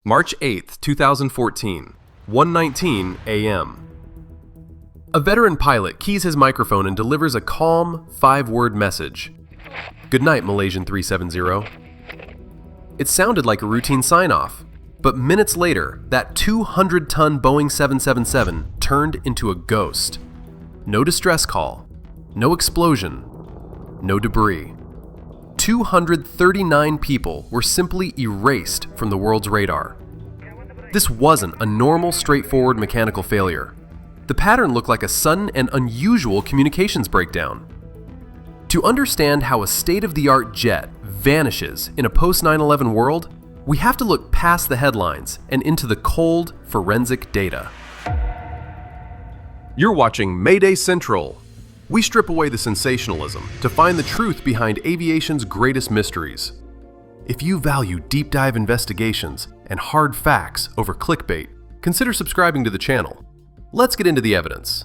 March 8, 2014, 1:19 a.m. A veteran pilot keys his microphone and delivers a calm, 5-word message. "Good night, Malaysian 370. It sounded like a routine sign-off, but minutes later, that 200-ton Boeing 777 turned into a ghost. No distress call, no explosion, no debris. 239 people were simply erased from the world's radar. This wasn't a normal, straightforward mechanical failure. The pattern looked like a sudden and unusual communications breakdown. To understand how a state-of-the-art jet vanishes in a post-9/11 world, we have to look past the headlines and into the cold, forensic data. You're watching MayDay Central. We strip away the sensationalism to find the truth behind aviation's greatest mysteries. If you value deep dive investigations and hard facts over clickbait, consider subscribing to the channel. Let's get into the evidence.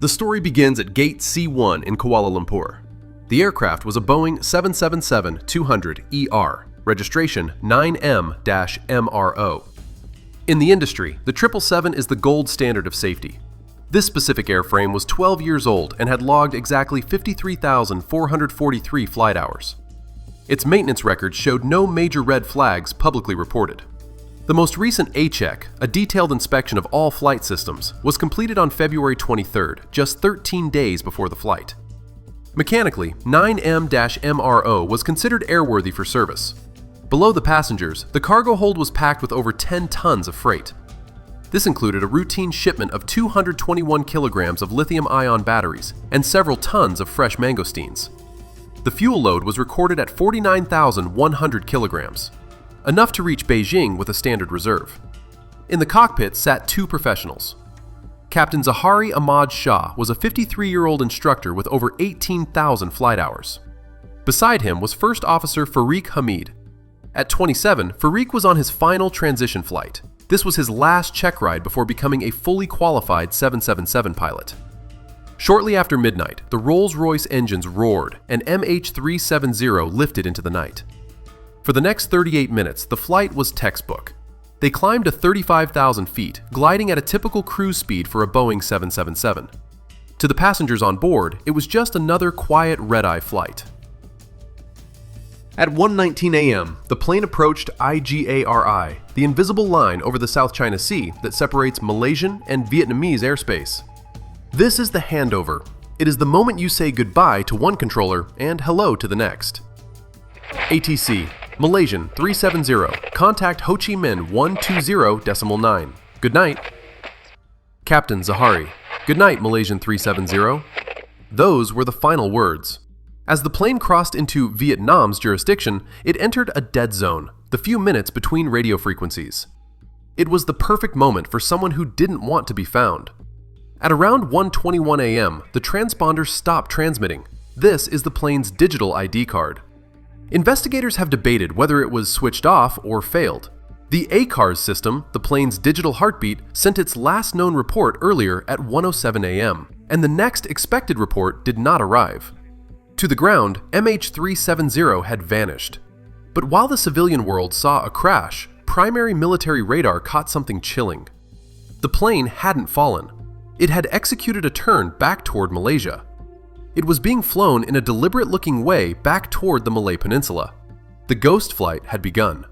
The story begins at Gate C1 in Kuala Lumpur. The aircraft was a Boeing 777-200ER, registration 9M-MRO. In the industry, the 777 is the gold standard of safety. This specific airframe was 12 years old and had logged exactly 53,443 flight hours. Its maintenance records showed no major red flags publicly reported. The most recent A-check, a detailed inspection of all flight systems, was completed on February 23rd, just 13 days before the flight. Mechanically, 9M-MRO was considered airworthy for service. Below the passengers, the cargo hold was packed with over 10 tons of freight. This included a routine shipment of 221 kilograms of lithium-ion batteries and several tons of fresh mangosteens. The fuel load was recorded at 49,100 kilograms, enough to reach Beijing with a standard reserve. In the cockpit sat 2 professionals. Captain Zahari Ahmad Shah was a 53-year-old instructor with over 18,000 flight hours. Beside him was First Officer Farik Hamid. At 27, Farik was on his final transition flight. This was his last check ride before becoming a fully qualified 777 pilot. Shortly after midnight, the Rolls-Royce engines roared and MH370 lifted into the night. For the next 38 minutes, the flight was textbook. They climbed to 35,000 feet, gliding at a typical cruise speed for a Boeing 777. To the passengers on board, it was just another quiet red-eye flight. At 1:19 a.m., the plane approached IGARI, the invisible line over the South China Sea that separates Malaysian and Vietnamese airspace. This is the handover. It is the moment you say goodbye to one controller and hello to the next. ATC, Malaysian 370, contact Ho Chi Minh 120.9. Good night. Captain Zahari, good night, Malaysian 370. Those were the final words. As the plane crossed into Vietnam's jurisdiction, it entered a dead zone, the few minutes between radio frequencies. It was the perfect moment for someone who didn't want to be found. At around 1:21 a.m., the transponder stopped transmitting. This is the plane's digital ID card. Investigators have debated whether it was switched off or failed. The ACARS system, the plane's digital heartbeat, sent its last known report earlier at 1:07 a.m., and the next expected report did not arrive. To the ground, MH370 had vanished. But while the civilian world saw a crash, primary military radar caught something chilling. The plane hadn't fallen. It had executed a turn back toward Malaysia. It was being flown in a deliberate-looking way back toward the Malay Peninsula. The ghost flight had begun.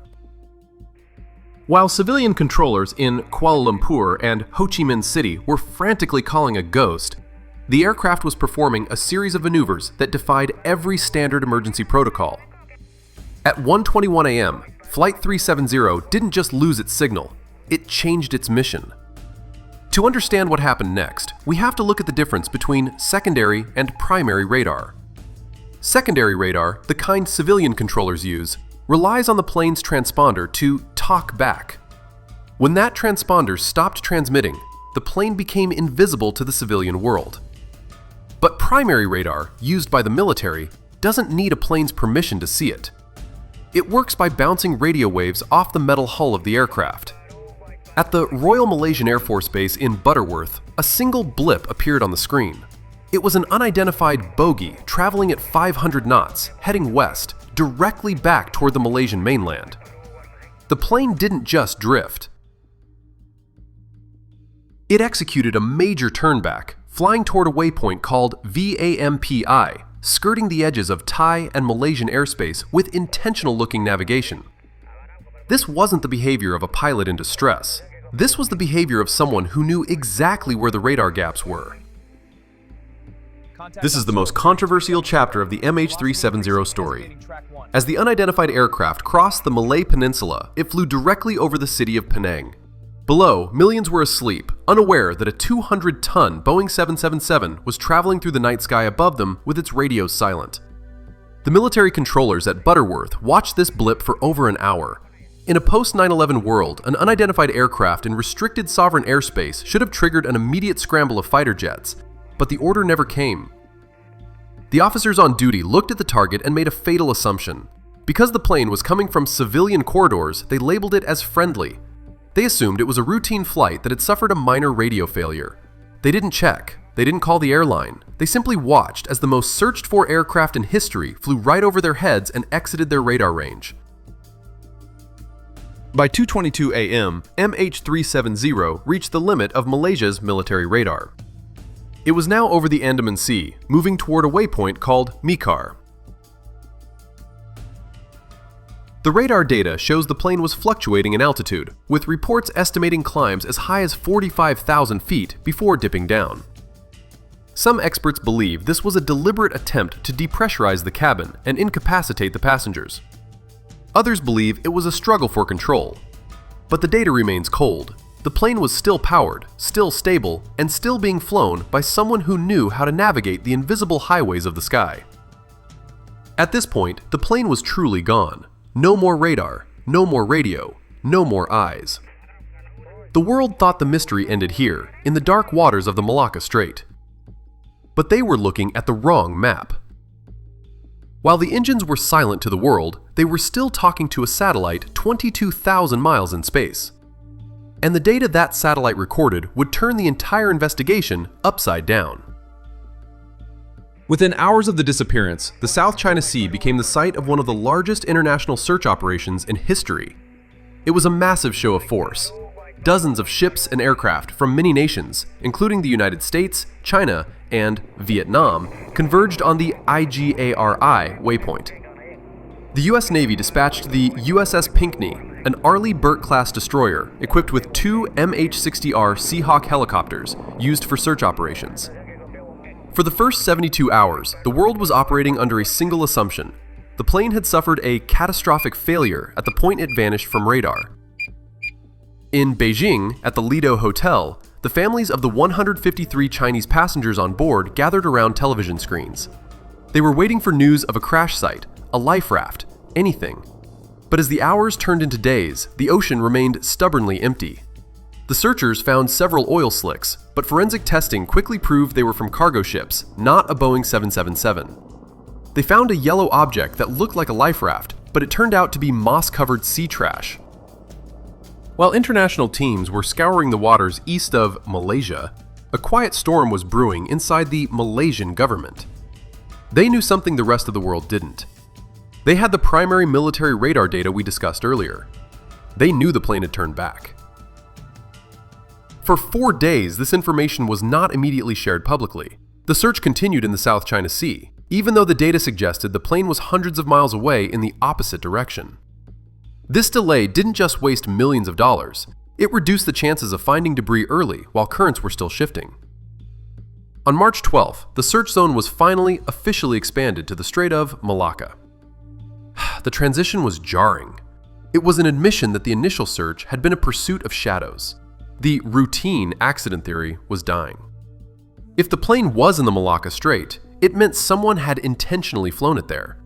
While civilian controllers in Kuala Lumpur and Ho Chi Minh City were frantically calling a ghost, the aircraft was performing a series of maneuvers that defied every standard emergency protocol. At 1:21 a.m., Flight 370 didn't just lose its signal, it changed its mission. To understand what happened next, we have to look at the difference between secondary and primary radar. Secondary radar, the kind civilian controllers use, relies on the plane's transponder to talk back. When that transponder stopped transmitting, the plane became invisible to the civilian world. But primary radar, used by the military, doesn't need a plane's permission to see it. It works by bouncing radio waves off the metal hull of the aircraft. At the Royal Malaysian Air Force Base in Butterworth, a single blip appeared on the screen. It was an unidentified bogey traveling at 500 knots, heading west, directly back toward the Malaysian mainland. The plane didn't just drift. It executed a major turnback, flying toward a waypoint called VAMPI, skirting the edges of Thai and Malaysian airspace with intentional-looking navigation. This wasn't the behavior of a pilot in distress. This was the behavior of someone who knew exactly where the radar gaps were. This is the most controversial chapter of the MH370 story. As the unidentified aircraft crossed the Malay Peninsula, it flew directly over the city of Penang. Below, millions were asleep, unaware that a 200-ton Boeing 777 was traveling through the night sky above them with its radios silent. The military controllers at Butterworth watched this blip for over an hour. In a post-9/11 world, an unidentified aircraft in restricted sovereign airspace should have triggered an immediate scramble of fighter jets, but the order never came. The officers on duty looked at the target and made a fatal assumption. Because the plane was coming from civilian corridors, they labeled it as friendly. They assumed it was a routine flight that had suffered a minor radio failure. They didn't check. They didn't call the airline. They simply watched as the most searched-for aircraft in history flew right over their heads and exited their radar range. By 2:22 a.m., MH370 reached the limit of Malaysia's military radar. It was now over the Andaman Sea, moving toward a waypoint called Mikar. The radar data shows the plane was fluctuating in altitude, with reports estimating climbs as high as 45,000 feet before dipping down. Some experts believe this was a deliberate attempt to depressurize the cabin and incapacitate the passengers. Others believe it was a struggle for control. But the data remains cold. The plane was still powered, still stable, and still being flown by someone who knew how to navigate the invisible highways of the sky. At this point, the plane was truly gone. No more radar, no more radio, no more eyes. The world thought the mystery ended here, in the dark waters of the Malacca Strait. But they were looking at the wrong map. While the engines were silent to the world, they were still talking to a satellite 22,000 miles in space. And the data that satellite recorded would turn the entire investigation upside down. Within hours of the disappearance, the South China Sea became the site of one of the largest international search operations in history. It was a massive show of force. Dozens of ships and aircraft from many nations, including the United States, China, and Vietnam, converged on the IGARI waypoint. The U.S. Navy dispatched the USS Pinckney, an Arleigh Burke-class destroyer equipped with 2 MH-60R Seahawk helicopters used for search operations. For the first 72 hours, the world was operating under a single assumption. The plane had suffered a catastrophic failure at the point it vanished from radar. In Beijing, at the Lido Hotel, the families of the 153 Chinese passengers on board gathered around television screens. They were waiting for news of a crash site, a life raft, anything. But as the hours turned into days, the ocean remained stubbornly empty. The searchers found several oil slicks, but forensic testing quickly proved they were from cargo ships, not a Boeing 777. They found a yellow object that looked like a life raft, but it turned out to be moss-covered sea trash. While international teams were scouring the waters east of Malaysia, a quiet storm was brewing inside the Malaysian government. They knew something the rest of the world didn't. They had the primary military radar data we discussed earlier. They knew the plane had turned back. For 4 days, this information was not immediately shared publicly. The search continued in the South China Sea, even though the data suggested the plane was hundreds of miles away in the opposite direction. This delay didn't just waste millions of dollars, it reduced the chances of finding debris early while currents were still shifting. On March 12th, the search zone was finally officially expanded to the Strait of Malacca. The transition was jarring. It was an admission that the initial search had been a pursuit of shadows. The routine accident theory was dying. If the plane was in the Malacca Strait, it meant someone had intentionally flown it there.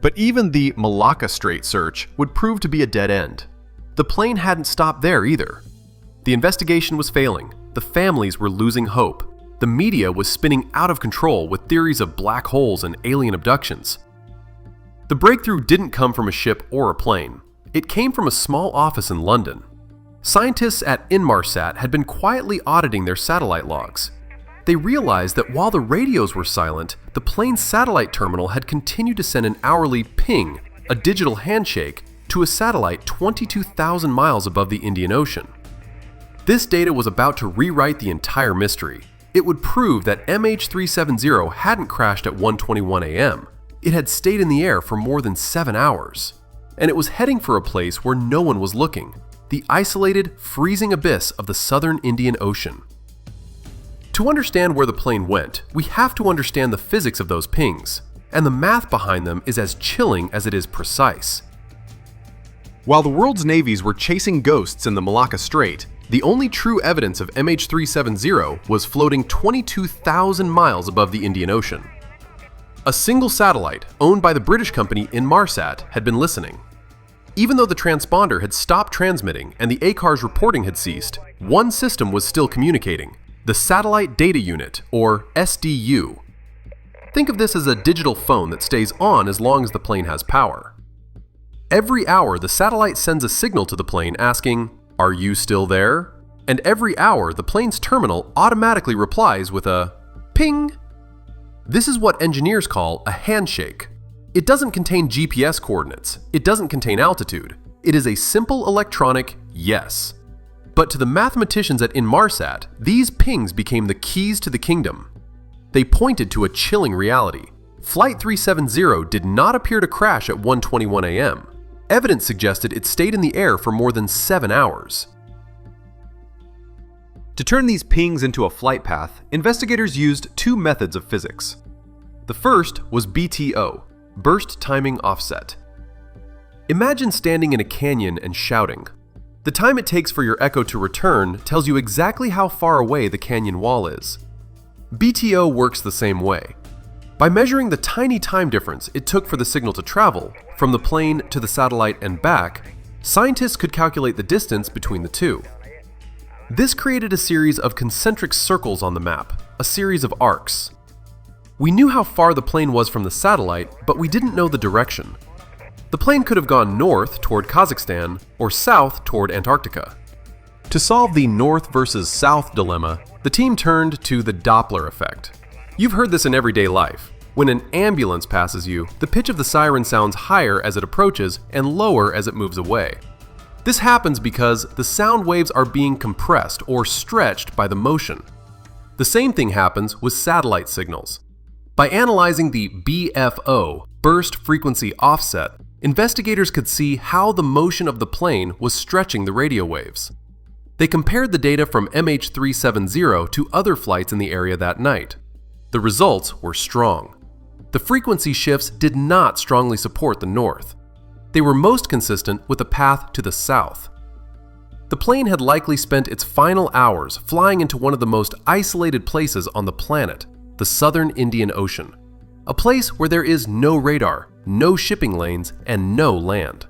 But even the Malacca Strait search would prove to be a dead end. The plane hadn't stopped there either. The investigation was failing. The families were losing hope. The media was spinning out of control with theories of black holes and alien abductions. The breakthrough didn't come from a ship or a plane. It came from a small office in London. Scientists at Inmarsat had been quietly auditing their satellite logs. They realized that while the radios were silent, the plane's satellite terminal had continued to send an hourly ping, a digital handshake, to a satellite 22,000 miles above the Indian Ocean. This data was about to rewrite the entire mystery. It would prove that MH370 hadn't crashed at 1:21 a.m. It had stayed in the air for more than 7 hours. And it was heading for a place where no one was looking, the isolated, freezing abyss of the southern Indian Ocean. To understand where the plane went, we have to understand the physics of those pings, and the math behind them is as chilling as it is precise. While the world's navies were chasing ghosts in the Malacca Strait, the only true evidence of MH370 was floating 22,000 miles above the Indian Ocean. A single satellite, owned by the British company Inmarsat, had been listening. Even though the transponder had stopped transmitting and the ACAR's reporting had ceased, one system was still communicating: the Satellite Data Unit, or SDU. Think of this as a digital phone that stays on as long as the plane has power. Every hour, the satellite sends a signal to the plane asking, "Are you still there?" And every hour, the plane's terminal automatically replies with a ping. This is what engineers call a handshake. It doesn't contain GPS coordinates. It doesn't contain altitude. It is a simple electronic yes. But to the mathematicians at Inmarsat, these pings became the keys to the kingdom. They pointed to a chilling reality. Flight 370 did not appear to crash at 1:21 a.m. Evidence suggested it stayed in the air for more than 7 hours. To turn these pings into a flight path, investigators used two methods of physics. The first was BTO, burst timing offset. Imagine standing in a canyon and shouting. The time it takes for your echo to return tells you exactly how far away the canyon wall is. BTO works the same way. By measuring the tiny time difference it took for the signal to travel, from the plane to the satellite and back, scientists could calculate the distance between the two. This created a series of concentric circles on the map, a series of arcs. We knew how far the plane was from the satellite, but we didn't know the direction. The plane could have gone north toward Kazakhstan or south toward Antarctica. To solve the north versus south dilemma, the team turned to the Doppler effect. You've heard this in everyday life. When an ambulance passes you, the pitch of the siren sounds higher as it approaches and lower as it moves away. This happens because the sound waves are being compressed or stretched by the motion. The same thing happens with satellite signals. By analyzing the BFO, burst frequency offset, investigators could see how the motion of the plane was stretching the radio waves. They compared the data from MH370 to other flights in the area that night. The results were strong. The frequency shifts did not strongly support the north. They were most consistent with a path to the south. The plane had likely spent its final hours flying into one of the most isolated places on the planet, the southern Indian Ocean, a place where there is no radar, no shipping lanes, and no land.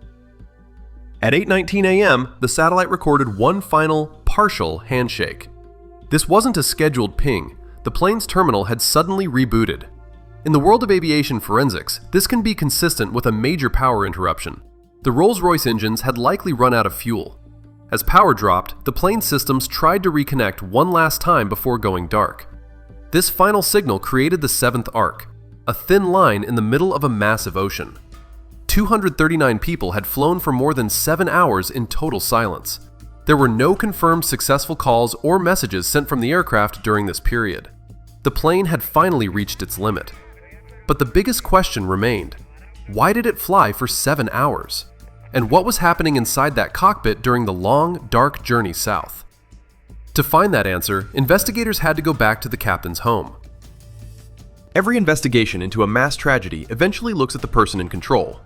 At 8:19 a.m., the satellite recorded one final, partial handshake. This wasn't a scheduled ping. The plane's terminal had suddenly rebooted. In the world of aviation forensics, this can be consistent with a major power interruption. The Rolls-Royce engines had likely run out of fuel. As power dropped, the plane's systems tried to reconnect one last time before going dark. This final signal created the seventh arc, a thin line in the middle of a massive ocean. 239 people had flown for more than 7 hours in total silence. There were no confirmed successful calls or messages sent from the aircraft during this period. The plane had finally reached its limit. But the biggest question remained: why did it fly for 7 hours? And what was happening inside that cockpit during the long, dark journey south? To find that answer, investigators had to go back to the captain's home. Every investigation into a mass tragedy eventually looks at the person in control.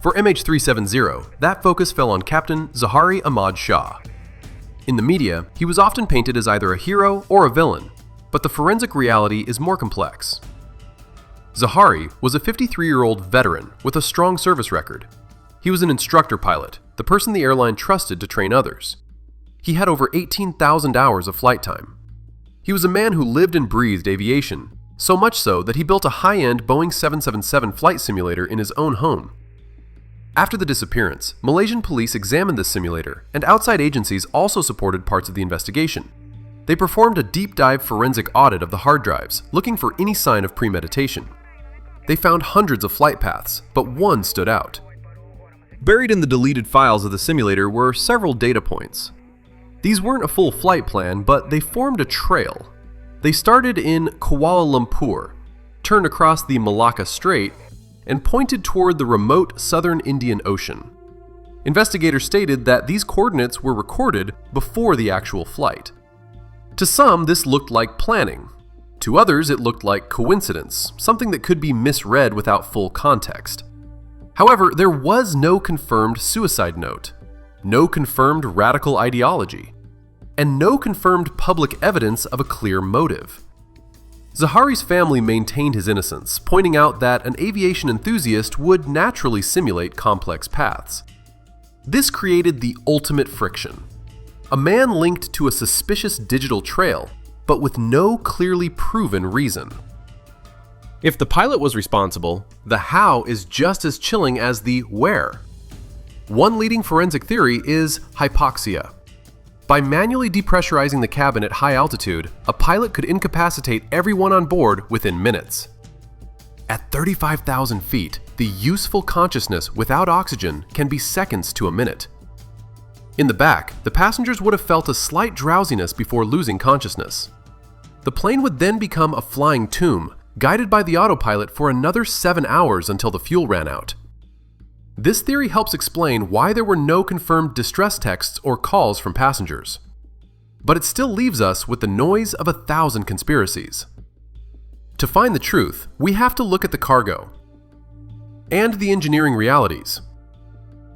For MH370, that focus fell on Captain Zahari Ahmad Shah. In the media, he was often painted as either a hero or a villain, but the forensic reality is more complex. Zahari was a 53-year-old veteran with a strong service record. He was an instructor pilot, the person the airline trusted to train others. He had over 18,000 hours of flight time. He was a man who lived and breathed aviation, so much so that he built a high-end Boeing 777 flight simulator in his own home. After the disappearance, Malaysian police examined this simulator, and outside agencies also supported parts of the investigation. They performed a deep-dive forensic audit of the hard drives, looking for any sign of premeditation. They found hundreds of flight paths, but one stood out. Buried in the deleted files of the simulator were several data points. These weren't a full flight plan, but they formed a trail. They started in Kuala Lumpur, turned across the Malacca Strait, and pointed toward the remote southern Indian Ocean. Investigators stated that these coordinates were recorded before the actual flight. To some, this looked like planning. To others, it looked like coincidence, something that could be misread without full context. However, there was no confirmed suicide note, no confirmed radical ideology, and no confirmed public evidence of a clear motive. Zahari's family maintained his innocence, pointing out that an aviation enthusiast would naturally simulate complex paths. This created the ultimate friction. A man linked to a suspicious digital trail, but with no clearly proven reason. If the pilot was responsible, the how is just as chilling as the where. One leading forensic theory is hypoxia. By manually depressurizing the cabin at high altitude, a pilot could incapacitate everyone on board within minutes. At 35,000 feet, the useful consciousness without oxygen can be seconds to a minute. In the back, the passengers would have felt a slight drowsiness before losing consciousness. The plane would then become a flying tomb, guided by the autopilot for another 7 hours until the fuel ran out. This theory helps explain why there were no confirmed distress texts or calls from passengers. But it still leaves us with the noise of 1,000 conspiracies. To find the truth, we have to look at the cargo and the engineering realities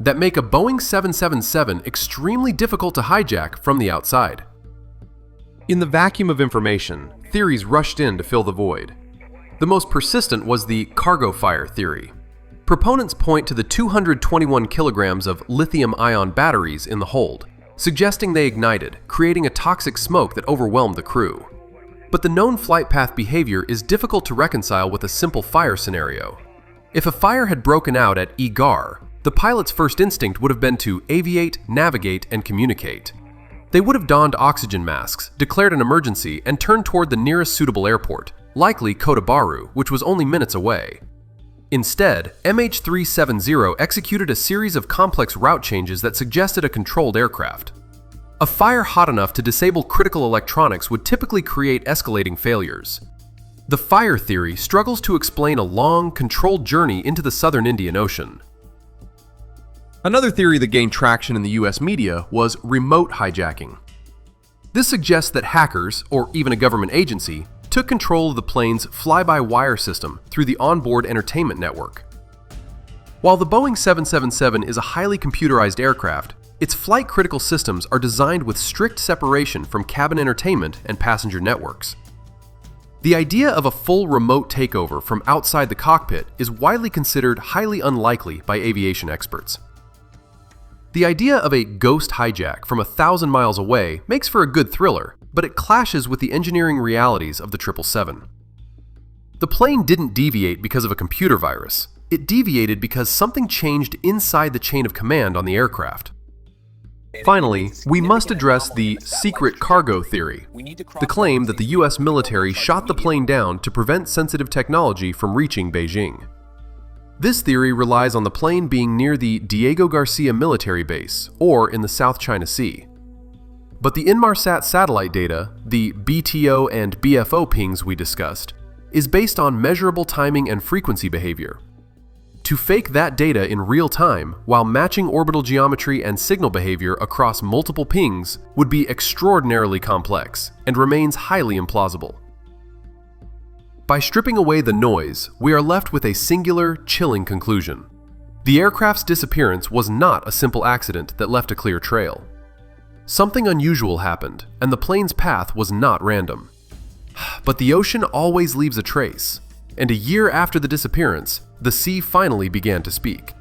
that make a Boeing 777 extremely difficult to hijack from the outside. In the vacuum of information, theories rushed in to fill the void. The most persistent was the cargo fire theory. Proponents point to the 221 kilograms of lithium-ion batteries in the hold, suggesting they ignited, creating a toxic smoke that overwhelmed the crew. But the known flight path behavior is difficult to reconcile with a simple fire scenario. If a fire had broken out at Egar, the pilot's first instinct would have been to aviate, navigate, and communicate. They would have donned oxygen masks, declared an emergency, and turned toward the nearest suitable airport, likely Kota Bharu, which was only minutes away. Instead, MH370 executed a series of complex route changes that suggested a controlled aircraft. A fire hot enough to disable critical electronics would typically create escalating failures. The fire theory struggles to explain a long, controlled journey into the southern Indian Ocean. Another theory that gained traction in the US media was remote hijacking. This suggests that hackers, or even a government agency, took control of the plane's fly-by-wire system through the onboard entertainment network. While the Boeing 777 is a highly computerized aircraft, its flight-critical systems are designed with strict separation from cabin entertainment and passenger networks. The idea of a full remote takeover from outside the cockpit is widely considered highly unlikely by aviation experts. The idea of a ghost hijack from 1,000 miles away makes for a good thriller, but it clashes with the engineering realities of the 777. The plane didn't deviate because of a computer virus. It deviated because something changed inside the chain of command on the aircraft. Finally, we must address the secret cargo theory, the claim that the US military shot the plane down to prevent sensitive technology from reaching Beijing. This theory relies on the plane being near the Diego Garcia military base, or in the South China Sea. But the Inmarsat satellite data, the BTO and BFO pings we discussed, is based on measurable timing and frequency behavior. To fake that data in real time while matching orbital geometry and signal behavior across multiple pings would be extraordinarily complex and remains highly implausible. By stripping away the noise, we are left with a singular, chilling conclusion. The aircraft's disappearance was not a simple accident that left a clear trail. Something unusual happened, and the plane's path was not random. But the ocean always leaves a trace, and a year after the disappearance, the sea finally began to speak.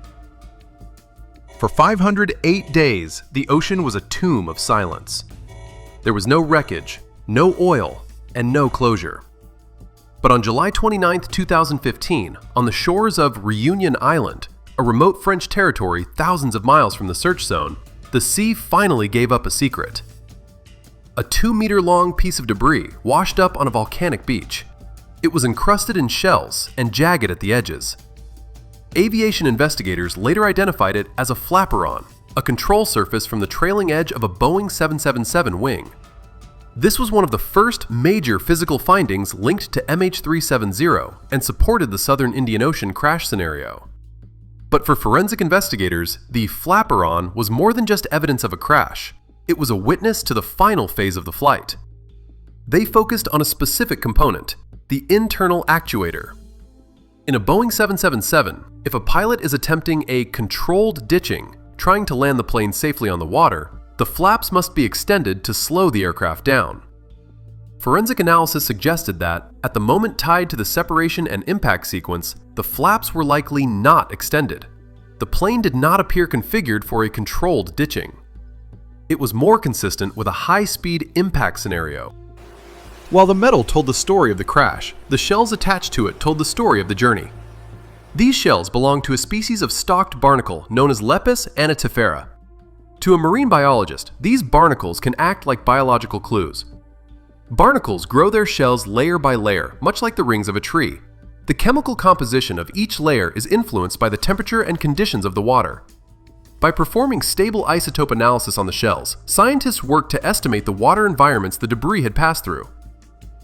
For 508 days, the ocean was a tomb of silence. There was no wreckage, no oil, and no closure. But on July 29, 2015, on the shores of Reunion Island, a remote French territory thousands of miles from the search zone, the sea finally gave up a secret. A 2-meter-long piece of debris washed up on a volcanic beach. It was encrusted in shells and jagged at the edges. aviation investigators later identified it as a flaperon, a control surface from the trailing edge of a Boeing 777 wing. This was one of the first major physical findings linked to MH370 and supported the Southern Indian Ocean crash scenario. But for forensic investigators, the flaperon was more than just evidence of a crash. It was a witness to the final phase of the flight. They focused on a specific component, the internal actuator. In a Boeing 777, if a pilot is attempting a controlled ditching, trying to land the plane safely on the water, the flaps must be extended to slow the aircraft down. Forensic analysis suggested that, at the moment tied to the separation and impact sequence, the flaps were likely not extended. The plane did not appear configured for a controlled ditching. It was more consistent with a high-speed impact scenario. While the metal told the story of the crash, the shells attached to it told the story of the journey. These shells belong to a species of stalked barnacle known as Lepus anatifera. To a marine biologist, these barnacles can act like biological clues. Barnacles grow their shells layer by layer, much like the rings of a tree. The chemical composition of each layer is influenced by the temperature and conditions of the water. By performing stable isotope analysis on the shells, scientists worked to estimate the water environments the debris had passed through.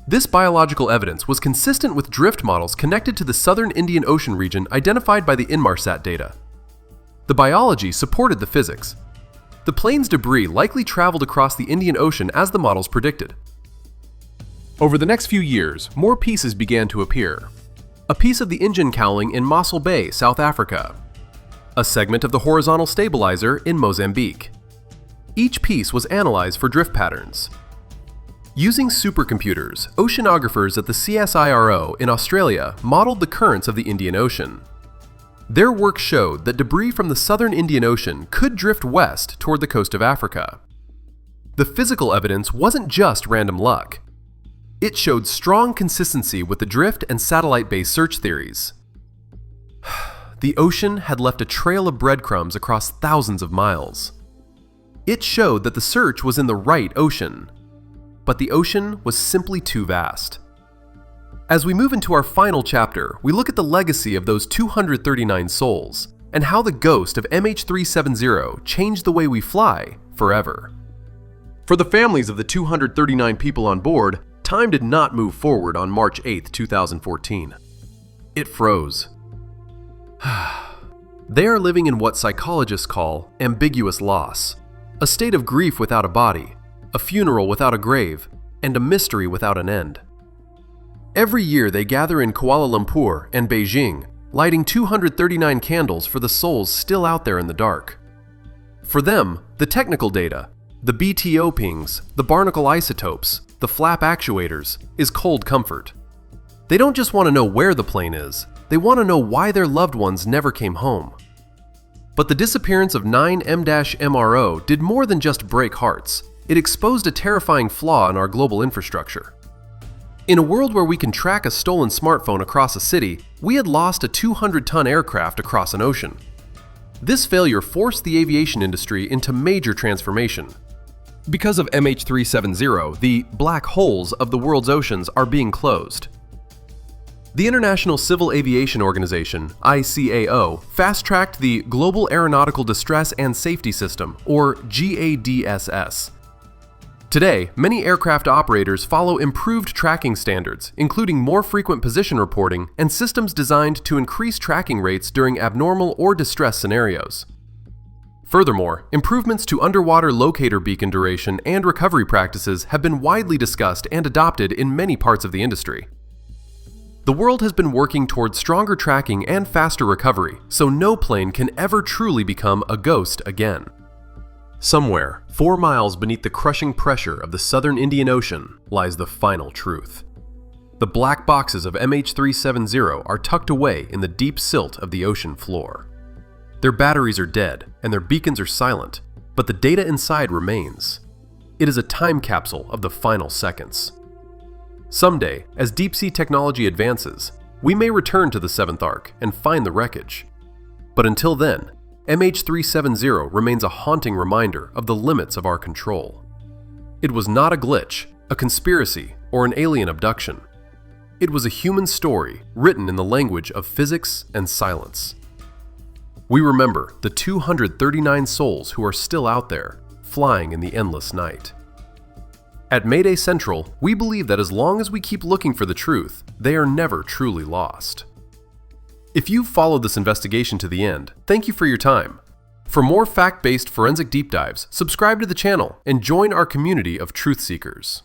This biological evidence was consistent with drift models connected to the Southern Indian Ocean region identified by the Inmarsat data. The biology supported the physics. The plane's debris likely traveled across the Indian Ocean as the models predicted. Over the next few years, more pieces began to appear. A piece of the engine cowling in Mossel Bay, South Africa. A segment of the horizontal stabilizer in Mozambique. Each piece was analyzed for drift patterns. Using supercomputers, oceanographers at the CSIRO in Australia modeled the currents of the Indian Ocean. Their work showed that debris from the Southern Indian Ocean could drift west toward the coast of Africa. The physical evidence wasn't just random luck. It showed strong consistency with the drift and satellite-based search theories. The ocean had left a trail of breadcrumbs across thousands of miles. It showed that the search was in the right ocean, but the ocean was simply too vast. As we move into our final chapter, we look at the legacy of those 239 souls and how the ghost of MH370 changed the way we fly forever. For the families of the 239 people on board, time did not move forward on March 8, 2014. It froze. They are living in what psychologists call ambiguous loss, a state of grief without a body, a funeral without a grave, and a mystery without an end. Every year they gather in Kuala Lumpur and Beijing, lighting 239 candles for the souls still out there in the dark. For them, the technical data, the BTO pings, the barnacle isotopes, the flap actuators, is cold comfort. They don't just want to know where the plane is, they want to know why their loved ones never came home. But the disappearance of 9M-MRO did more than just break hearts. It exposed a terrifying flaw in our global infrastructure. In a world where we can track a stolen smartphone across a city, we had lost a 200-ton aircraft across an ocean. This failure forced the aviation industry into major transformation. Because of MH370, the black holes of the world's oceans are being closed. The International Civil Aviation Organization, ICAO, fast-tracked the Global Aeronautical Distress and Safety System, or GADSS. Today, many aircraft operators follow improved tracking standards, including more frequent position reporting and systems designed to increase tracking rates during abnormal or distress scenarios. Furthermore, improvements to underwater locator beacon duration and recovery practices have been widely discussed and adopted in many parts of the industry. The world has been working towards stronger tracking and faster recovery, so no plane can ever truly become a ghost again. Somewhere, 4 miles beneath the crushing pressure of the Southern Indian Ocean, lies the final truth. The black boxes of MH370 are tucked away in the deep silt of the ocean floor. Their batteries are dead, and their beacons are silent, but the data inside remains. It is a time capsule of the final seconds. Someday, as deep-sea technology advances, we may return to the Seventh Ark and find the wreckage. But until then, MH370 remains a haunting reminder of the limits of our control. It was not a glitch, a conspiracy, or an alien abduction. It was a human story written in the language of physics and silence. We remember the 239 souls who are still out there, flying in the endless night. At MayDay Central, we believe that as long as we keep looking for the truth, they are never truly lost. If you've followed this investigation to the end, thank you for your time. For more fact-based forensic deep dives, subscribe to the channel and join our community of truth seekers.